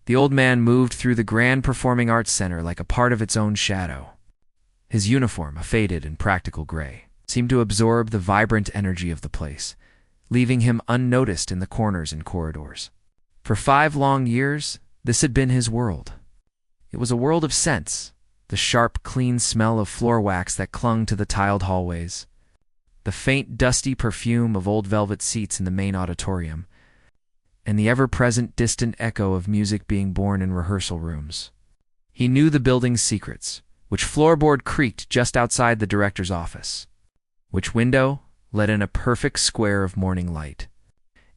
The old man moved through the grand performing arts center like a part of its own shadow. His uniform, a faded and practical gray, seemed to absorb the vibrant energy of the place, leaving him unnoticed in the corners and corridors. For 5 long years, this had been his world. It was a world of scents, the sharp, clean smell of floor wax that clung to the tiled hallways, the faint, dusty perfume of old velvet seats in the main auditorium, and the ever-present distant echo of music being born in rehearsal rooms. He knew the building's secrets, which floorboard creaked just outside the director's office, which window let in a perfect square of morning light,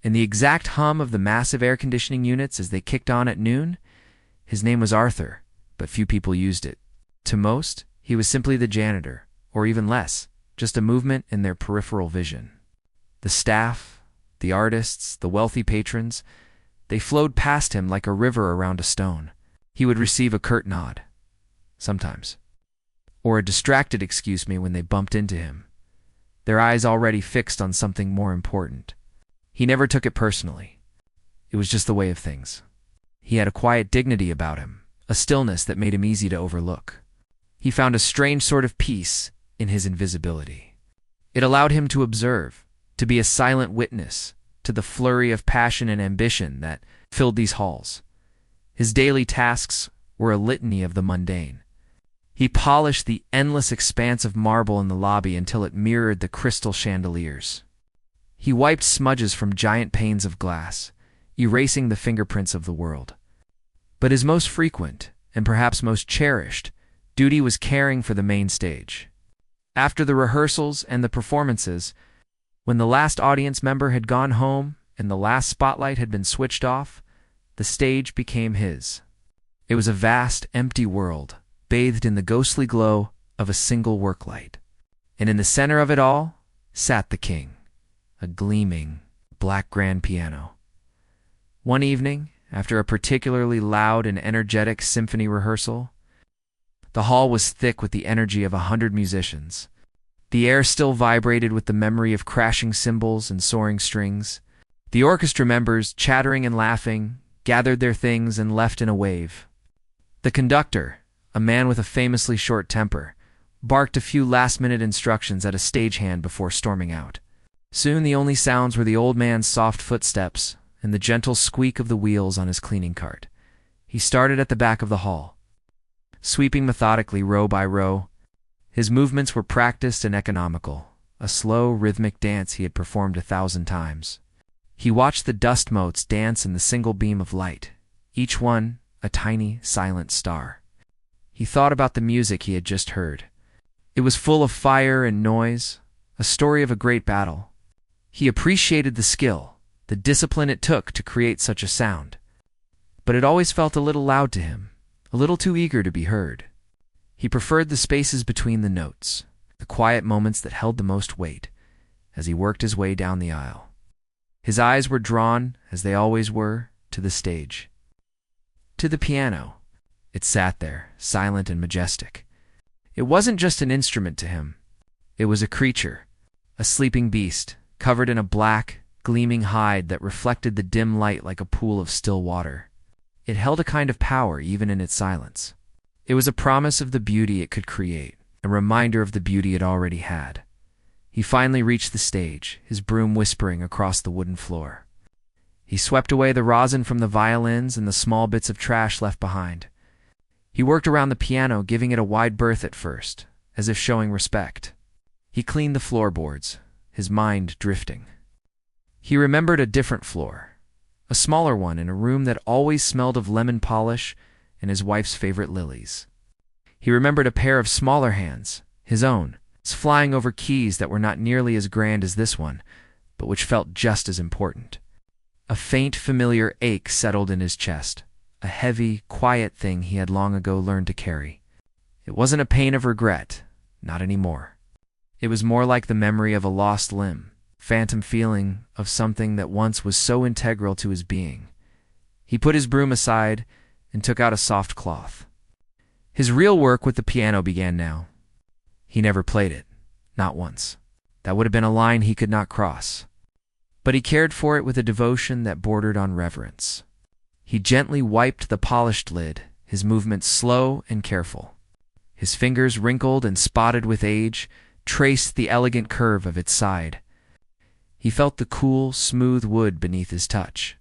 and the exact hum of the massive air conditioning units as they kicked on at noon. His name was Arthur, but few people used it. To most, he was simply the janitor, or even less, just a movement in their peripheral vision. The staff, the artists, the wealthy patrons, they flowed past him like a river around a stone. He would receive a curt nod, sometimes, or a distracted excuse me when they bumped into him, their eyes already fixed on something more important. He never took it personally. It was just the way of things. He had a quiet dignity about him, a stillness that made him easy to overlook. He found a strange sort of peace in his invisibility. It allowed him to observe, to be a silent witness to the flurry of passion and ambition that filled these halls. His daily tasks were a litany of the mundane. He polished the endless expanse of marble in the lobby until it mirrored the crystal chandeliers. He wiped smudges from giant panes of glass, erasing the fingerprints of the world. But his most frequent, and perhaps most cherished, duty was caring for the main stage. After the rehearsals and the performances, when the last audience member had gone home and the last spotlight had been switched off, the stage became his. It was a vast, empty world, bathed in the ghostly glow of a single work light. And in the center of it all sat the king, a gleaming, black grand piano. One evening, after a particularly loud and energetic symphony rehearsal, the hall was thick with the energy of 100 musicians. The air still vibrated with the memory of crashing cymbals and soaring strings. The orchestra members, chattering and laughing, gathered their things and left in a wave. The conductor, a man with a famously short temper, barked a few last-minute instructions at a stagehand before storming out. Soon the only sounds were the old man's soft footsteps and the gentle squeak of the wheels on his cleaning cart. He started at the back of the hall, sweeping methodically row by row. His movements were practiced and economical, a slow, rhythmic dance he had performed 1,000 times. He watched the dust motes dance in the single beam of light, each one a tiny, silent star. He thought about the music he had just heard. It was full of fire and noise, a story of a great battle. He appreciated the skill, the discipline it took to create such a sound. But it always felt a little loud to him, a little too eager to be heard. He preferred the spaces between the notes, the quiet moments that held the most weight, as he worked his way down the aisle. His eyes were drawn, as they always were, to the stage, to the piano. It sat there, silent and majestic. It wasn't just an instrument to him. It was a creature, a sleeping beast, covered in a black, gleaming hide that reflected the dim light like a pool of still water. It held a kind of power even in its silence. It was a promise of the beauty it could create, a reminder of the beauty it already had. He finally reached the stage, his broom whispering across the wooden floor. He swept away the rosin from the violins and the small bits of trash left behind. He worked around the piano, giving it a wide berth at first, as if showing respect. He cleaned the floorboards, his mind drifting. He remembered a different floor, a smaller one in a room that always smelled of lemon polish and his wife's favorite lilies. He remembered a pair of smaller hands, his own, flying over keys that were not nearly as grand as this one, but which felt just as important. A faint, familiar ache settled in his chest, a heavy, quiet thing he had long ago learned to carry. It wasn't a pain of regret, not anymore. It was more like the memory of a lost limb, phantom feeling of something that once was so integral to his being. He put his broom aside and took out a soft cloth. His real work with the piano began now. He never played it, not once. That would have been a line he could not cross. But he cared for it with a devotion that bordered on reverence. He gently wiped the polished lid, his movements slow and careful. His fingers, wrinkled and spotted with age, traced the elegant curve of its side. He felt the cool, smooth wood beneath his touch.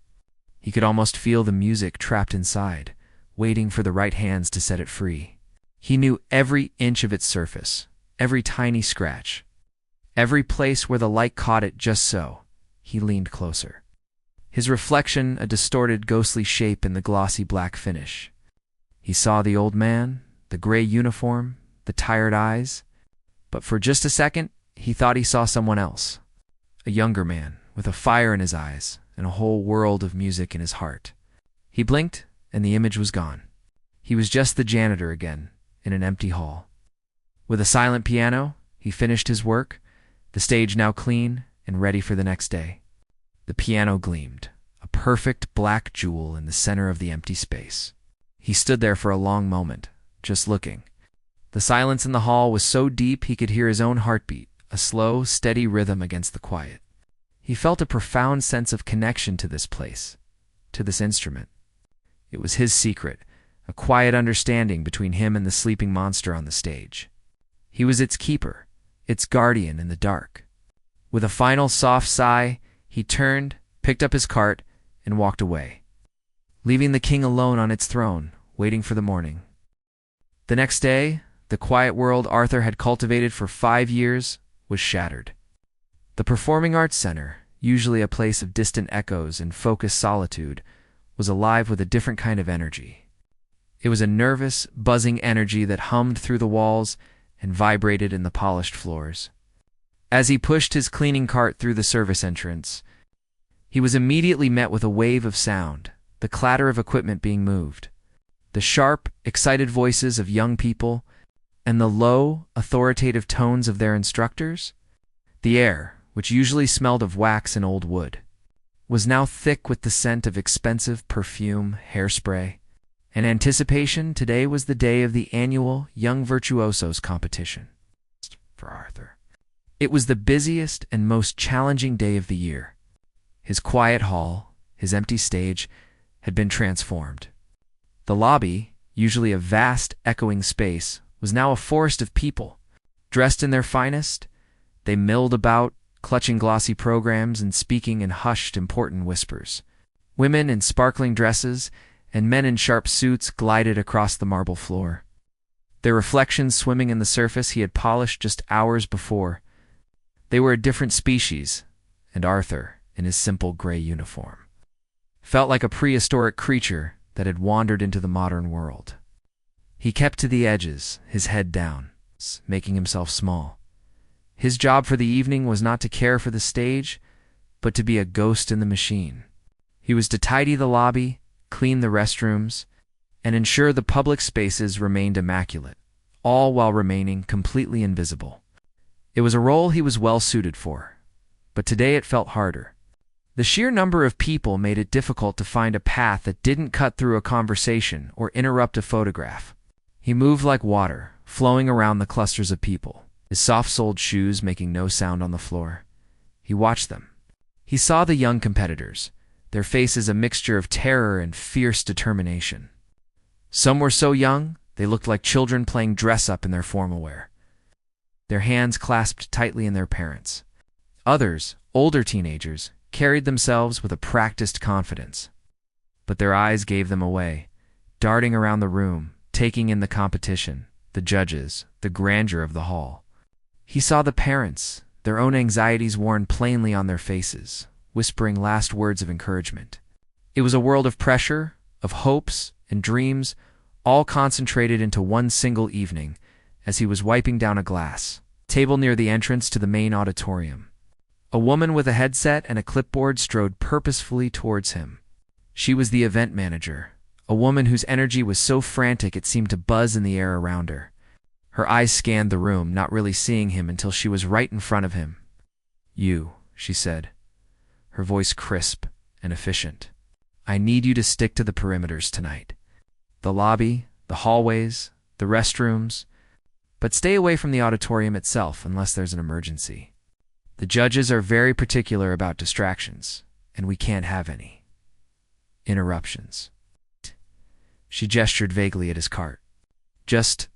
He could almost feel the music trapped inside, waiting for the right hands to set it free. He knew every inch of its surface, every tiny scratch, every place where the light caught it just so. He leaned closer. His reflection a distorted, ghostly shape in the glossy black finish. He saw the old man, the gray uniform, the tired eyes, but for just a second, he thought he saw someone else. A younger man, with a fire in his eyes and a whole world of music in his heart. He blinked, and the image was gone. He was just the janitor again, in an empty hall. With a silent piano, he finished his work, the stage now clean and ready for the next day. The piano gleamed, a perfect black jewel in the center of the empty space. He stood there for a long moment, just looking. The silence in the hall was so deep he could hear his own heartbeat, a slow, steady rhythm against the quiet. He felt a profound sense of connection to this place, to this instrument. It was his secret, a quiet understanding between him and the sleeping monster on the stage. He was its keeper, its guardian in the dark. With a final soft sigh, he turned, picked up his cart, and walked away, leaving the king alone on its throne, waiting for the morning. The next day, the quiet world Arthur had cultivated for 5 years was shattered. The Performing Arts Center, usually a place of distant echoes and focused solitude, was alive with a different kind of energy. It was a nervous, buzzing energy that hummed through the walls and vibrated in the polished floors. As he pushed his cleaning cart through the service entrance, he was immediately met with a wave of sound, the clatter of equipment being moved, the sharp, excited voices of young people, and the low, authoritative tones of their instructors. The air, which usually smelled of wax and old wood, was now thick with the scent of expensive perfume, hairspray. In anticipation, today was the day of the annual Young Virtuosos competition. For Arthur, it was the busiest and most challenging day of the year. His quiet hall, his empty stage, had been transformed. The lobby, usually a vast, echoing space, was now a forest of people. Dressed in their finest, they milled about, clutching glossy programs and speaking in hushed, important whispers. Women in sparkling dresses and men in sharp suits glided across the marble floor, their reflections swimming in the surface he had polished just hours before. They were a different species, and Arthur, in his simple gray uniform, felt like a prehistoric creature that had wandered into the modern world. He kept to the edges, his head down, making himself small. His job for the evening was not to care for the stage, but to be a ghost in the machine. He was to tidy the lobby, clean the restrooms, and ensure the public spaces remained immaculate, all while remaining completely invisible. It was a role he was well suited for, but today it felt harder. The sheer number of people made it difficult to find a path that didn't cut through a conversation or interrupt a photograph. He moved like water, flowing around the clusters of people, his soft-soled shoes making no sound on the floor. He watched them. He saw the young competitors, their faces a mixture of terror and fierce determination. Some were so young, they looked like children playing dress-up in their formal wear, their hands clasped tightly in their parents'. Others, older teenagers, carried themselves with a practiced confidence. But their eyes gave them away, darting around the room, taking in the competition, the judges, the grandeur of the hall. He saw the parents, their own anxieties worn plainly on their faces, whispering last words of encouragement. It was a world of pressure, of hopes and dreams, all concentrated into one single evening as he was wiping down a glass table near the entrance to the main auditorium. A woman with a headset and a clipboard strode purposefully towards him. She was the event manager, a woman whose energy was so frantic it seemed to buzz in the air around her. Her eyes scanned the room, not really seeing him until she was right in front of him. "You," she said, her voice crisp and efficient. "I need you to stick to the perimeters tonight. The lobby, the hallways, the restrooms, but stay away from the auditorium itself unless there's an emergency. The judges are very particular about distractions, and we can't have any interruptions." She gestured vaguely at his cart. Just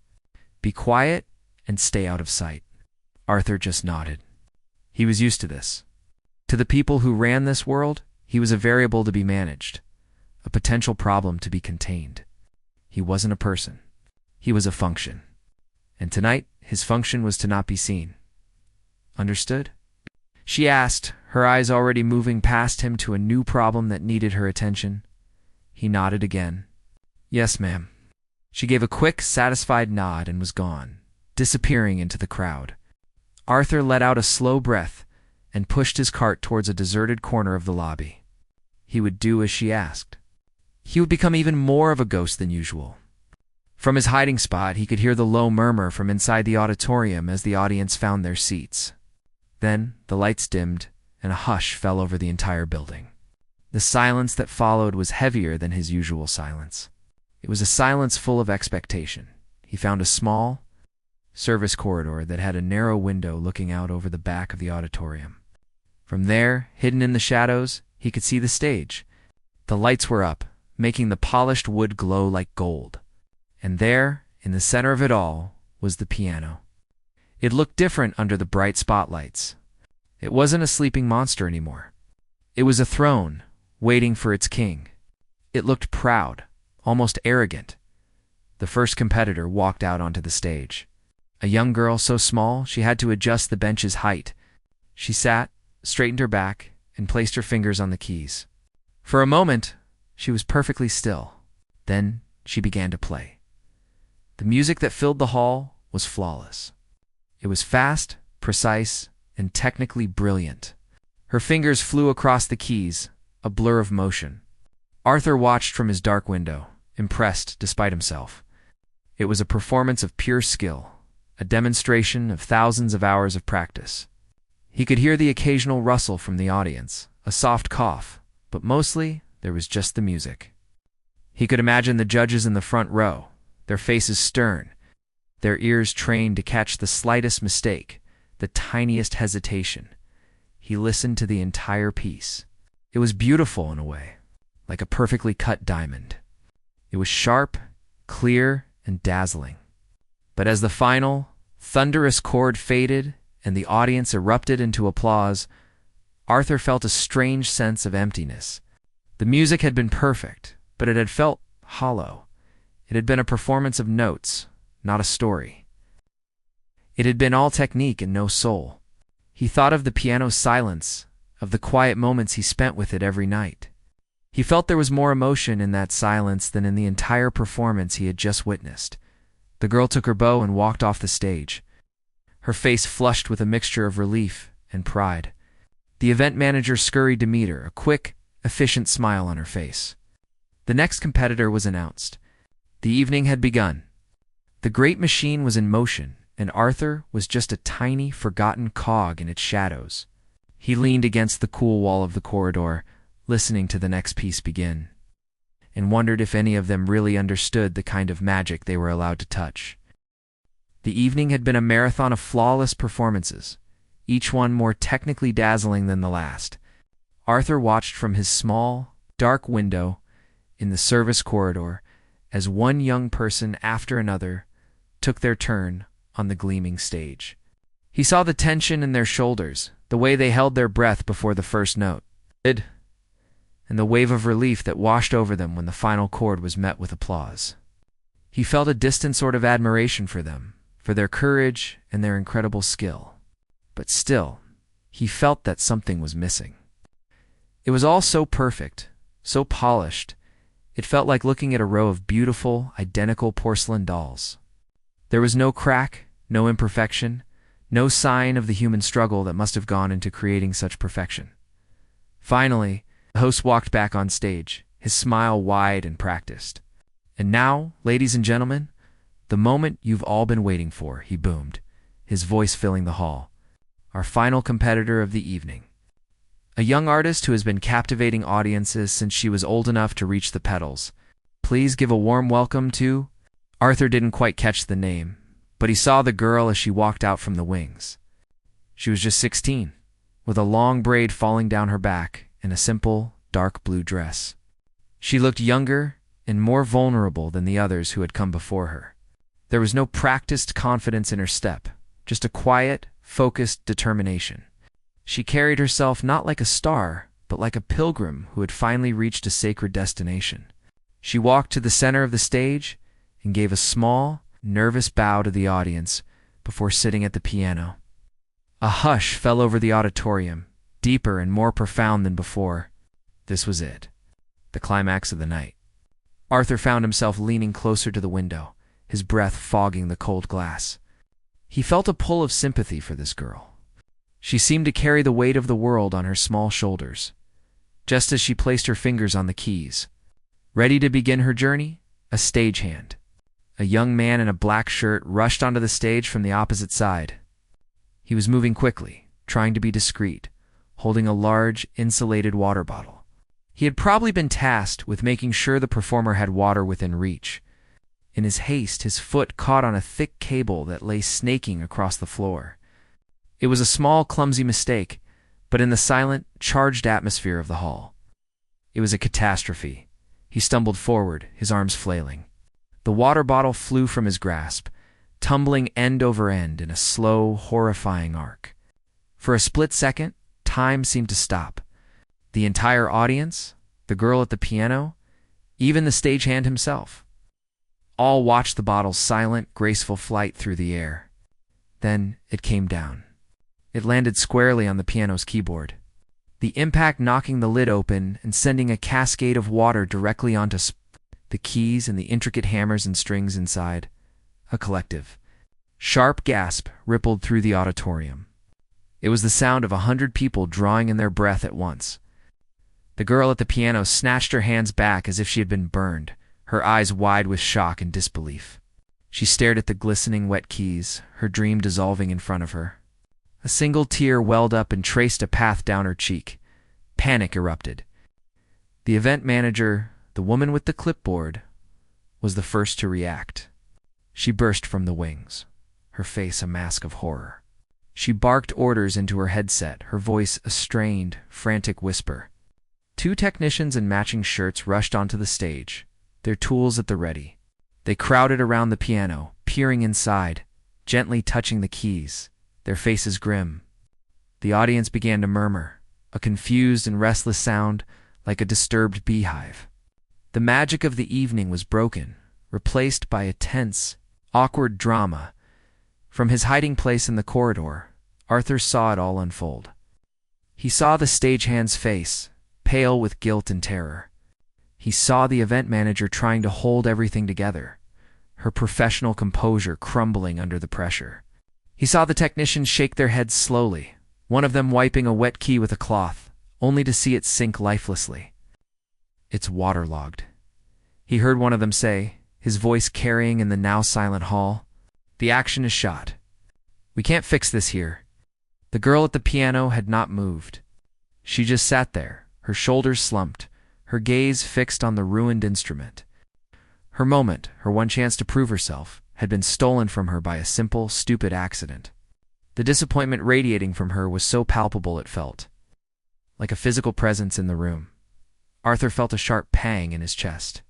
be quiet and stay out of sight. Arthur just nodded. He was used to this. To the people who ran this world, he was a variable to be managed, a potential problem to be contained. He wasn't a person. He was a function. And tonight, his function was to not be seen. Understood? She asked, her eyes already moving past him to a new problem that needed her attention. He nodded again. Yes, ma'am. She gave a quick, satisfied nod and was gone, disappearing into the crowd. Arthur let out a slow breath and pushed his cart towards a deserted corner of the lobby. He would do as she asked. He would become even more of a ghost than usual. From his hiding spot, he could hear the low murmur from inside the auditorium as the audience found their seats. Then the lights dimmed and a hush fell over the entire building. The silence that followed was heavier than his usual silence. It was a silence full of expectation. He found a small service corridor that had a narrow window looking out over the back of the auditorium. From there, hidden in the shadows, he could see the stage. The lights were up, making the polished wood glow like gold. And there, in the center of it all, was the piano. It looked different under the bright spotlights. It wasn't a sleeping monster anymore. It was a throne, waiting for its king. It looked proud, almost arrogant. The first competitor walked out onto the stage. A young girl so small she had to adjust the bench's height. She sat, straightened her back, and placed her fingers on the keys. For a moment, she was perfectly still. Then she began to play. The music that filled the hall was flawless. It was fast, precise, and technically brilliant. Her fingers flew across the keys, a blur of motion. Arthur watched from his dark window, impressed despite himself. It was a performance of pure skill, a demonstration of thousands of hours of practice. He could hear the occasional rustle from the audience, a soft cough, but mostly there was just the music. He could imagine the judges in the front row, their faces stern, their ears trained to catch the slightest mistake, the tiniest hesitation. He listened to the entire piece. It was beautiful in a way, like a perfectly cut diamond. It was sharp, clear, and dazzling. But as the final, thunderous chord faded and the audience erupted into applause, Arthur felt a strange sense of emptiness. The music had been perfect, but it had felt hollow. It had been a performance of notes, not a story. It had been all technique and no soul. He thought of the piano's silence, of the quiet moments he spent with it every night. He felt there was more emotion in that silence than in the entire performance he had just witnessed. The girl took her bow and walked off the stage, her face flushed with a mixture of relief and pride. The event manager scurried to meet her, a quick, efficient smile on her face. The next competitor was announced. The evening had begun. The great machine was in motion, and Arthur was just a tiny, forgotten cog in its shadows. He leaned against the cool wall of the corridor, listening to the next piece begin, and wondered if any of them really understood the kind of magic they were allowed to touch. The evening had been a marathon of flawless performances, each one more technically dazzling than the last. Arthur watched from his small, dark window in the service corridor as one young person after another took their turn on the gleaming stage. He saw the tension in their shoulders, the way they held their breath before the first note, and the wave of relief that washed over them when the final chord was met with applause. He felt a distant sort of admiration for them, for their courage and their incredible skill. But still, he felt that something was missing. It was all so perfect, so polished, it felt like looking at a row of beautiful, identical porcelain dolls. There was no crack, no imperfection, no sign of the human struggle that must have gone into creating such perfection. Finally, the host walked back on stage, his smile wide and practiced. And now, ladies and gentlemen, the moment you've all been waiting for, he boomed, his voice filling the hall. Our final competitor of the evening. A young artist who has been captivating audiences since she was old enough to reach the pedals. Please give a warm welcome to... Arthur didn't quite catch the name, but he saw the girl as she walked out from the wings. She was just 16, with a long braid falling down her back and a simple, dark blue dress. She looked younger and more vulnerable than the others who had come before her. There was no practiced confidence in her step, just a quiet, focused determination. She carried herself not like a star, but like a pilgrim who had finally reached a sacred destination. She walked to the center of the stage and gave a small, nervous bow to the audience before sitting at the piano. A hush fell over the auditorium, deeper and more profound than before. This was it, the climax of the night. Arthur found himself leaning closer to the window, his breath fogging the cold glass. He felt a pull of sympathy for this girl. She seemed to carry the weight of the world on her small shoulders. Just as she placed her fingers on the keys, ready to begin her journey, a stagehand, a young man in a black shirt, rushed onto the stage from the opposite side. He was moving quickly, trying to be discreet, holding a large, insulated water bottle. He had probably been tasked with making sure the performer had water within reach. In his haste, his foot caught on a thick cable that lay snaking across the floor. It was a small, clumsy mistake, but in the silent, charged atmosphere of the hall, it was a catastrophe. He stumbled forward, his arms flailing. The water bottle flew from his grasp, tumbling end over end in a slow, horrifying arc. For a split second, time seemed to stop. The entire audience, the girl at the piano, even the stagehand himself, all watched the bottle's silent, graceful flight through the air. Then it came down. It landed squarely on the piano's keyboard, the impact knocking the lid open and sending a cascade of water directly onto the keys and the intricate hammers and strings inside. A collective, sharp gasp rippled through the auditorium. It was the sound of 100 people drawing in their breath at once. The girl at the piano snatched her hands back as if she had been burned, her eyes wide with shock and disbelief. She stared at the glistening wet keys, her dream dissolving in front of her. A single tear welled up and traced a path down her cheek. Panic erupted. The event manager, the woman with the clipboard, was the first to react. She burst from the wings, her face a mask of horror. She barked orders into her headset, her voice a strained, frantic whisper. 2 technicians in matching shirts rushed onto the stage, their tools at the ready. They crowded around the piano, peering inside, gently touching the keys, their faces grim. The audience began to murmur, a confused and restless sound like a disturbed beehive. The magic of the evening was broken, replaced by a tense, awkward drama. From his hiding place in the corridor, Arthur saw it all unfold. He saw the stagehand's face, pale with guilt and terror. He saw the event manager trying to hold everything together, her professional composure crumbling under the pressure. He saw the technicians shake their heads slowly, one of them wiping a wet key with a cloth, only to see it sink lifelessly. "It's waterlogged," he heard one of them say, his voice carrying in the now silent hall. "The action is shot. We can't fix this here." The girl at the piano had not moved. She just sat there, her shoulders slumped, her gaze fixed on the ruined instrument. Her moment, her one chance to prove herself, had been stolen from her by a simple, stupid accident. The disappointment radiating from her was so palpable it felt like a physical presence in the room. Arthur felt a sharp pang in his chest.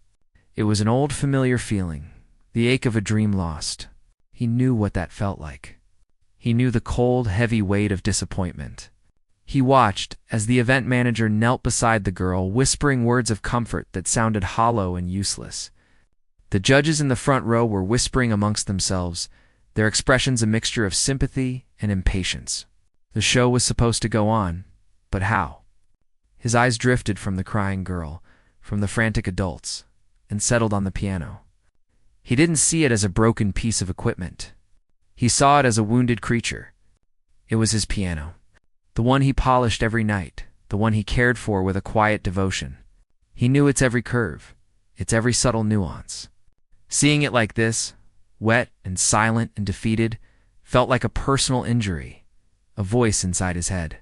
It was an old familiar feeling, the ache of a dream lost. He knew what that felt like. He knew the cold, heavy weight of disappointment. He watched as the event manager knelt beside the girl, whispering words of comfort that sounded hollow and useless. The judges in the front row were whispering amongst themselves, their expressions a mixture of sympathy and impatience. The show was supposed to go on, but how? His eyes drifted from the crying girl, from the frantic adults, and settled on the piano. He didn't see it as a broken piece of equipment. He saw it as a wounded creature. It was his piano, the one he polished every night, the one he cared for with a quiet devotion. He knew its every curve, its every subtle nuance. Seeing it like this, wet and silent and defeated, felt like a personal injury, a voice inside his head.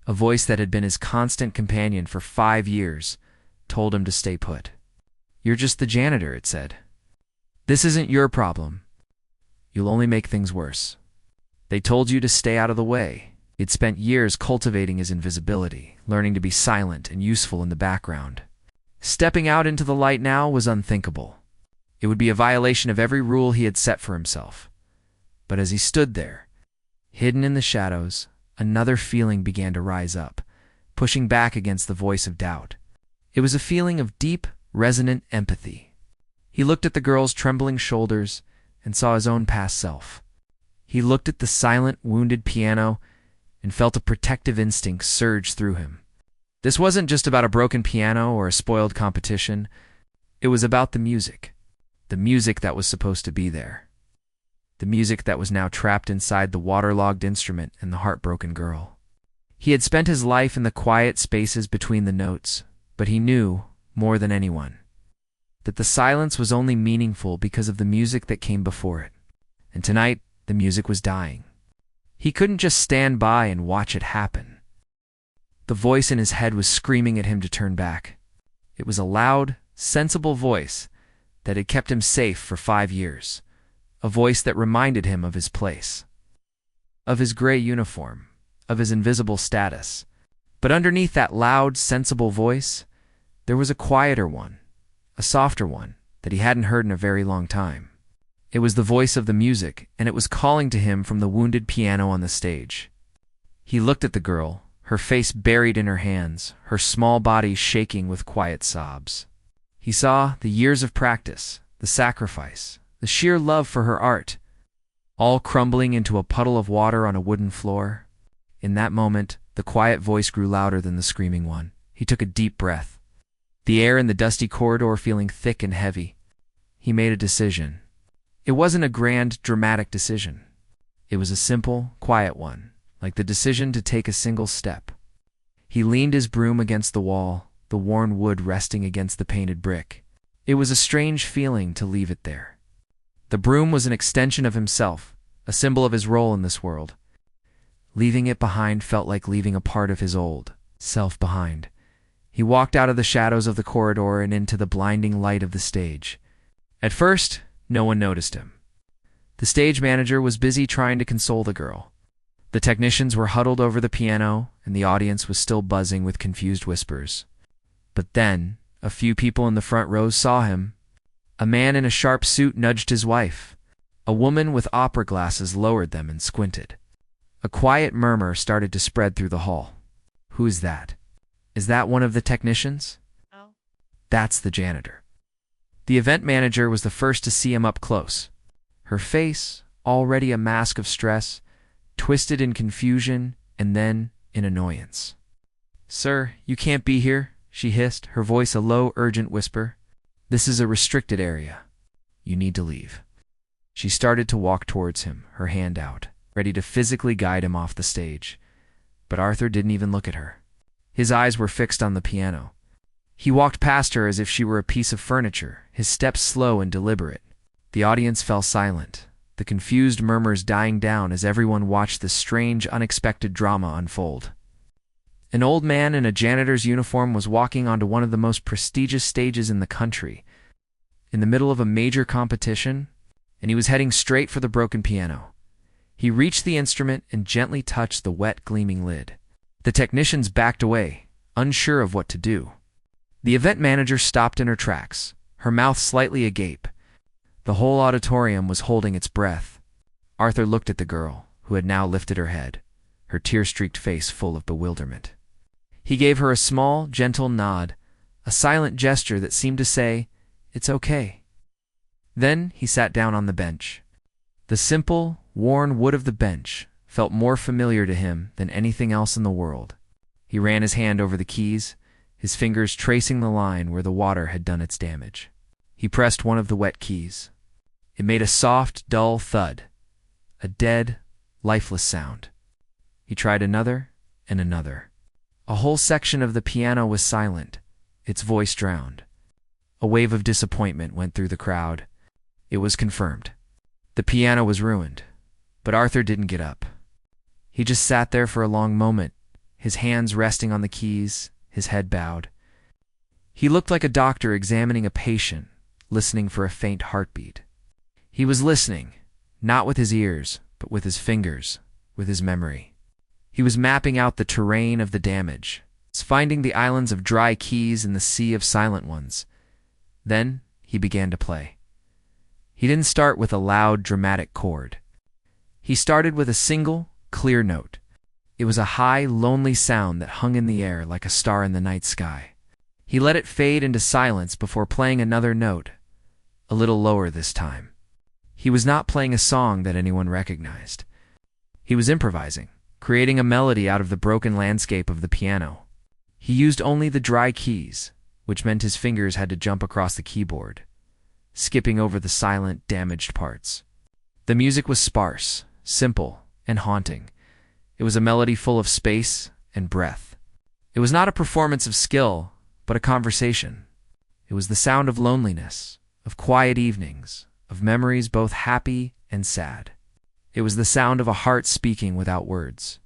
A voice that had been his constant companion for 5 years told him to stay put. "You're just the janitor," it said. "This isn't your problem. You'll only make things worse." They told you to stay out of the way. He'd spent years cultivating his invisibility, learning to be silent and useful in the background. Stepping out into the light now was unthinkable. It would be a violation of every rule he had set for himself. But as he stood there, hidden in the shadows, another feeling began to rise up, pushing back against the voice of doubt. It was a feeling of deep, resonant empathy. He looked at the girl's trembling shoulders and saw his own past self. He looked at the silent, wounded piano and felt a protective instinct surge through him. This wasn't just about a broken piano or a spoiled competition. It was about the music that was supposed to be there. The music that was now trapped inside the waterlogged instrument and the heartbroken girl. He had spent his life in the quiet spaces between the notes, but he knew, more than anyone, that the silence was only meaningful because of the music that came before it. And tonight, the music was dying. He couldn't just stand by and watch it happen. The voice in his head was screaming at him to turn back. It was a loud, sensible voice that had kept him safe for 5 years. A voice that reminded him of his place, of his gray uniform, of his invisible status. But underneath that loud, sensible voice, there was a quieter one, a softer one that he hadn't heard in a very long time. It was the voice of the music, and it was calling to him from the wounded piano on the stage. He looked at the girl, her face buried in her hands, her small body shaking with quiet sobs. He saw the years of practice, the sacrifice, the sheer love for her art, all crumbling into a puddle of water on a wooden floor. In that moment, the quiet voice grew louder than the screaming one. He took a deep breath, the air in the dusty corridor feeling thick and heavy. He made a decision. It wasn't a grand, dramatic decision. It was a simple, quiet one, like the decision to take a single step. He leaned his broom against the wall, the worn wood resting against the painted brick. It was a strange feeling to leave it there. The broom was an extension of himself, a symbol of his role in this world. Leaving it behind felt like leaving a part of his old self behind. He walked out of the shadows of the corridor and into the blinding light of the stage. At first, no one noticed him. The stage manager was busy trying to console the girl. The technicians were huddled over the piano, and the audience was still buzzing with confused whispers. But then, a few people in the front rows saw him. A man in a sharp suit nudged his wife. A woman with opera glasses lowered them and squinted. A quiet murmur started to spread through the hall. Who is that? Is that one of the technicians? Oh. That's the janitor. The event manager was the first to see him up close. Her face, already a mask of stress, twisted in confusion and then in annoyance. "Sir, you can't be here," she hissed, her voice a low, urgent whisper. "This is a restricted area. You need to leave." She started to walk towards him, her hand out, ready to physically guide him off the stage. But Arthur didn't even look at her. His eyes were fixed on the piano. He walked past her as if she were a piece of furniture, his steps slow and deliberate. The audience fell silent, the confused murmurs dying down as everyone watched this strange, unexpected drama unfold. An old man in a janitor's uniform was walking onto one of the most prestigious stages in the country, in the middle of a major competition, and he was heading straight for the broken piano. He reached the instrument and gently touched the wet, gleaming lid. The technicians backed away, unsure of what to do. The event manager stopped in her tracks, her mouth slightly agape. The whole auditorium was holding its breath. Arthur looked at the girl, who had now lifted her head, her tear-streaked face full of bewilderment. He gave her a small, gentle nod, a silent gesture that seemed to say, "It's okay." Then he sat down on the bench. The simple, worn wood of the bench felt more familiar to him than anything else in the world. He ran his hand over the keys, his fingers tracing the line where the water had done its damage. He pressed one of the wet keys. It made a soft, dull thud, a dead, lifeless sound. He tried another and another. A whole section of the piano was silent, its voice drowned. A wave of disappointment went through the crowd. It was confirmed. The piano was ruined, but Arthur didn't get up. He just sat there for a long moment, his hands resting on the keys, his head bowed. He looked like a doctor examining a patient, listening for a faint heartbeat. He was listening, not with his ears, but with his fingers, with his memory. He was mapping out the terrain of the damage, finding the islands of dry keys in the sea of silent ones. Then he began to play. He didn't start with a loud, dramatic chord. He started with a single, clear note. It was a high, lonely sound that hung in the air like a star in the night sky. He let it fade into silence before playing another note, a little lower this time. He was not playing a song that anyone recognized. He was improvising, creating a melody out of the broken landscape of the piano. He used only the dry keys, which meant his fingers had to jump across the keyboard, skipping over the silent, damaged parts. The music was sparse, simple, and haunting. It was a melody full of space and breath. It was not a performance of skill, but a conversation. It was the sound of loneliness, of quiet evenings, of memories both happy and sad. It was the sound of a heart speaking without words.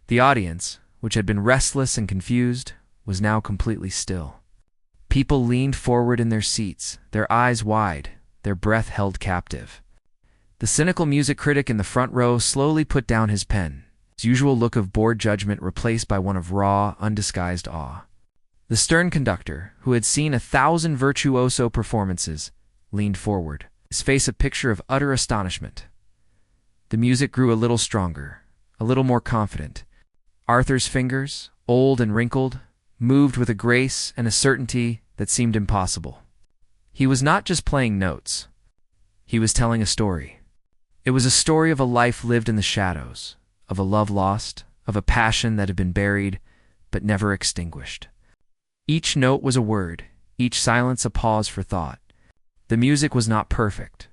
The audience, which had been restless and confused, was now completely still. People leaned forward in their seats, their eyes wide, their breath held captive. The cynical music critic in the front row slowly put down his pen, his usual look of bored judgment replaced by one of raw, undisguised awe. The stern conductor, who had seen 1,000 virtuoso performances, leaned forward, his face a picture of utter astonishment. The music grew a little stronger, a little more confident. Arthur's fingers, old and wrinkled, moved with a grace and a certainty that seemed impossible. He was not just playing notes. He was telling a story. It was a story of a life lived in the shadows, of a love lost, of a passion that had been buried but never extinguished. Each note was a word, each silence a pause for thought. The music was not perfect.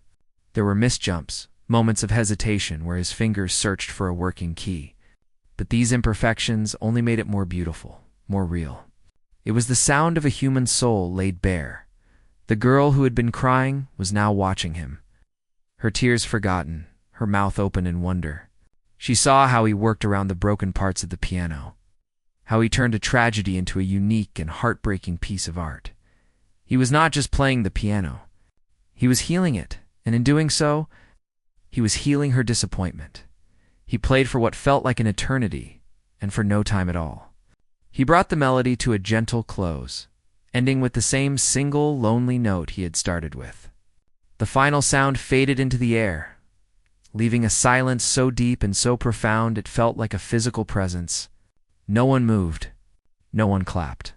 There were misjumps, moments of hesitation where his fingers searched for a working key. But these imperfections only made it more beautiful, more real. It was the sound of a human soul laid bare. The girl who had been crying was now watching him. Her tears forgotten, her mouth open in wonder. She saw how he worked around the broken parts of the piano, how he turned a tragedy into a unique and heartbreaking piece of art. He was not just playing the piano. He was healing it, and in doing so, he was healing her disappointment. He played for what felt like an eternity, and for no time at all. He brought the melody to a gentle close, ending with the same single, lonely note he had started with. The final sound faded into the air, leaving a silence so deep and so profound it felt like a physical presence. No one moved. No one clapped.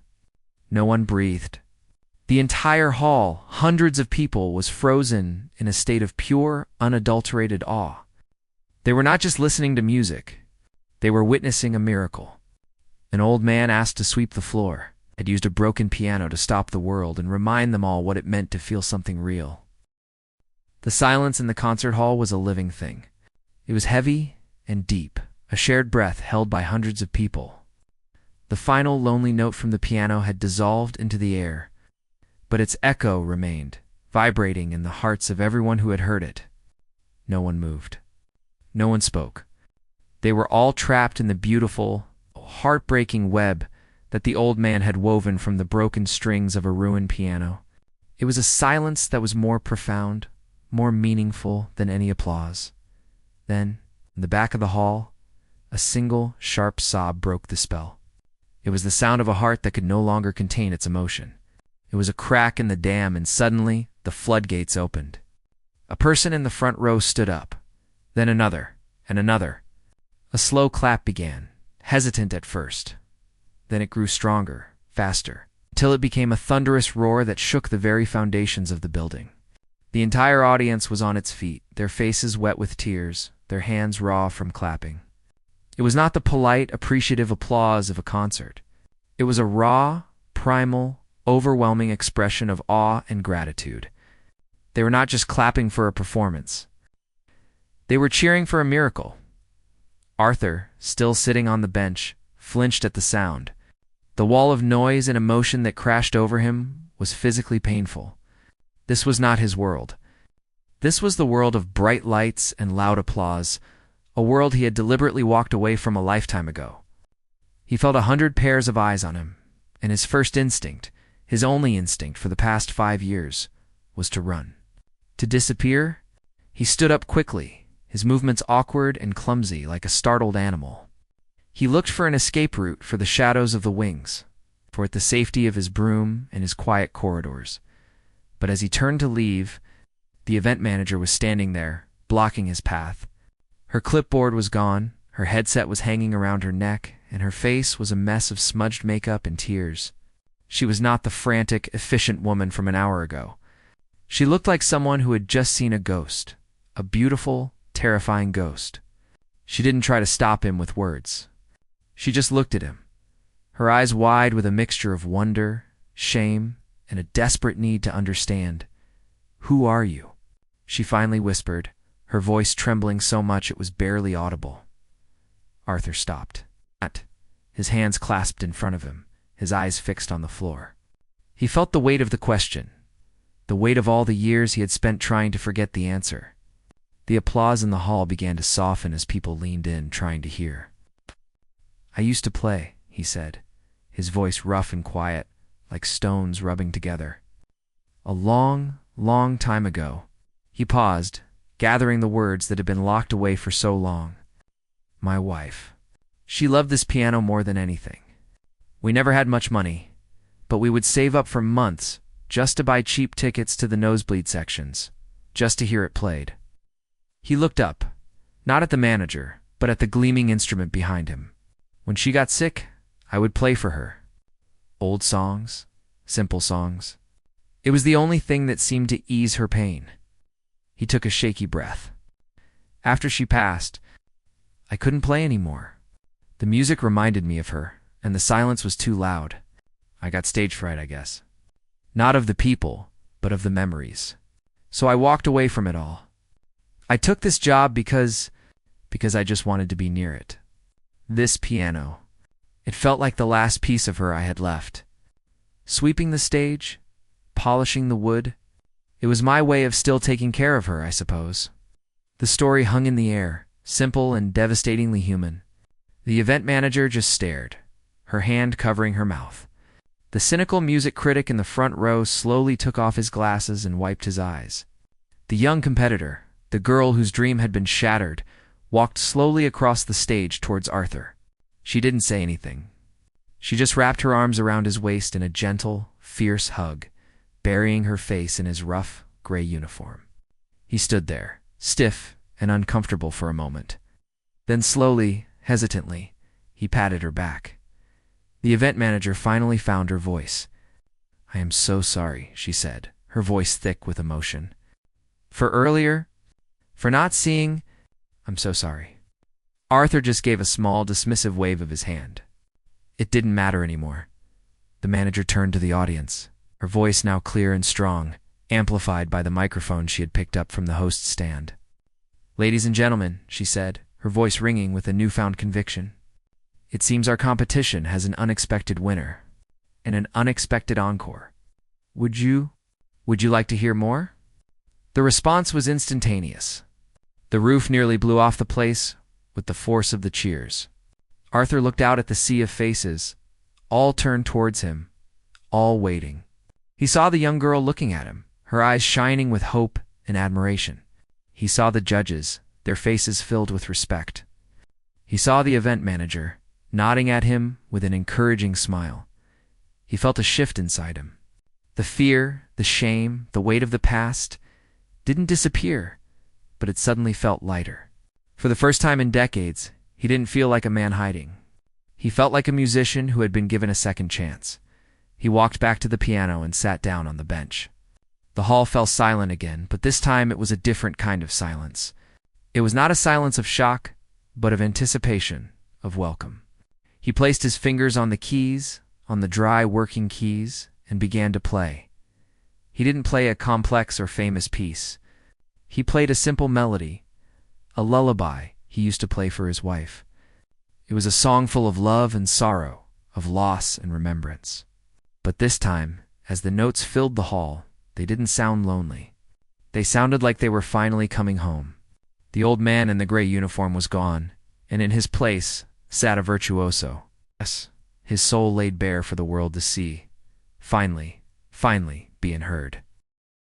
No one breathed. The entire hall, hundreds of people, was frozen in a state of pure, unadulterated awe. They were not just listening to music. They were witnessing a miracle. An old man asked to sweep the floor, had used a broken piano to stop the world and remind them all what it meant to feel something real. The silence in the concert hall was a living thing. It was heavy and deep, a shared breath held by hundreds of people. The final lonely note from the piano had dissolved into the air, but its echo remained, vibrating in the hearts of everyone who had heard it. No one moved. No one spoke. They were all trapped in the beautiful, heartbreaking web that the old man had woven from the broken strings of a ruined piano. It was a silence that was more profound, more meaningful than any applause. Then, in the back of the hall, a single, sharp sob broke the spell. It was the sound of a heart that could no longer contain its emotion. It was a crack in the dam, and suddenly the floodgates opened. A person in the front row stood up, then another, and another. A slow clap began, hesitant at first. Then it grew stronger, faster, until it became a thunderous roar that shook the very foundations of the building. The entire audience was on its feet, their faces wet with tears, their hands raw from clapping. It was not the polite, appreciative applause of a concert. It was a raw, primal, overwhelming expression of awe and gratitude. They were not just clapping for a performance. They were cheering for a miracle. Arthur, still sitting on the bench, flinched at the sound. The wall of noise and emotion that crashed over him was physically painful. This was not his world. This was the world of bright lights and loud applause, a world he had deliberately walked away from a lifetime ago. He felt 100 pairs of eyes on him, and his first instinct, his only instinct for the past 5 years, was to run. To disappear? He stood up quickly, his movements awkward and clumsy like a startled animal. He looked for an escape route for the shadows of the wings, for the safety of his broom and his quiet corridors. But as he turned to leave, the event manager was standing there, blocking his path. Her clipboard was gone, her headset was hanging around her neck, and her face was a mess of smudged makeup and tears. She was not the frantic, efficient woman from an hour ago. She looked like someone who had just seen a ghost, a beautiful, terrifying ghost. She didn't try to stop him with words. She just looked at him, her eyes wide with a mixture of wonder, shame, and a desperate need to understand. "Who are you?" she finally whispered, her voice trembling so much it was barely audible. Arthur stopped, his hands clasped in front of him, his eyes fixed on the floor. He felt the weight of the question, the weight of all the years he had spent trying to forget the answer. The applause in the hall began to soften as people leaned in, trying to hear. "I used to play," he said, his voice rough and quiet, like stones rubbing together. "A long, long time ago." He paused, gathering the words that had been locked away for so long. "My wife. She loved this piano more than anything. We never had much money, but we would save up for months just to buy cheap tickets to the nosebleed sections, just to hear it played." He looked up, not at the manager, but at the gleaming instrument behind him. "When she got sick, I would play for her. Old songs, simple songs. It was the only thing that seemed to ease her pain." He took a shaky breath. "After she passed, I couldn't play anymore. The music reminded me of her, and the silence was too loud. I got stage fright, I guess. Not of the people, but of the memories. So I walked away from it all. I took this job because I just wanted to be near it. This piano. It felt like the last piece of her I had left. Sweeping the stage, polishing the wood. It was my way of still taking care of her, I suppose." The story hung in the air, simple and devastatingly human. The event manager just stared, her hand covering her mouth. The cynical music critic in the front row slowly took off his glasses and wiped his eyes. The young competitor, the girl whose dream had been shattered, walked slowly across the stage towards Arthur. She didn't say anything. She just wrapped her arms around his waist in a gentle, fierce hug, burying her face in his rough, gray uniform. He stood there, stiff and uncomfortable for a moment. Then slowly, hesitantly, he patted her back. The event manager finally found her voice. "I am so sorry," she said, her voice thick with emotion. For not seeing, I'm so sorry." Arthur just gave a small, dismissive wave of his hand. It didn't matter anymore. The manager turned to the audience, her voice now clear and strong, amplified by the microphone she had picked up from the host's stand. "Ladies and gentlemen," she said, her voice ringing with a newfound conviction, "it seems our competition has an unexpected winner, and an unexpected encore. Would you like to hear more?" The response was instantaneous. The roof nearly blew off the place with the force of the cheers. Arthur looked out at the sea of faces, all turned towards him, all waiting. He saw the young girl looking at him, her eyes shining with hope and admiration. He saw the judges, their faces filled with respect. He saw the event manager, nodding at him with an encouraging smile. He felt a shift inside him. The fear, the shame, the weight of the past didn't disappear, but it suddenly felt lighter. For the first time in decades, he didn't feel like a man hiding. He felt like a musician who had been given a second chance. He walked back to the piano and sat down on the bench. The hall fell silent again, but this time it was a different kind of silence. It was not a silence of shock, but of anticipation, of welcome. He placed his fingers on the keys, on the dry working keys, and began to play. He didn't play a complex or famous piece. He played a simple melody, a lullaby he used to play for his wife. It was a song full of love and sorrow, of loss and remembrance. But this time, as the notes filled the hall, they didn't sound lonely. They sounded like they were finally coming home. The old man in the gray uniform was gone, and in his place sat a virtuoso. Yes, his soul laid bare for the world to see. Finally being heard.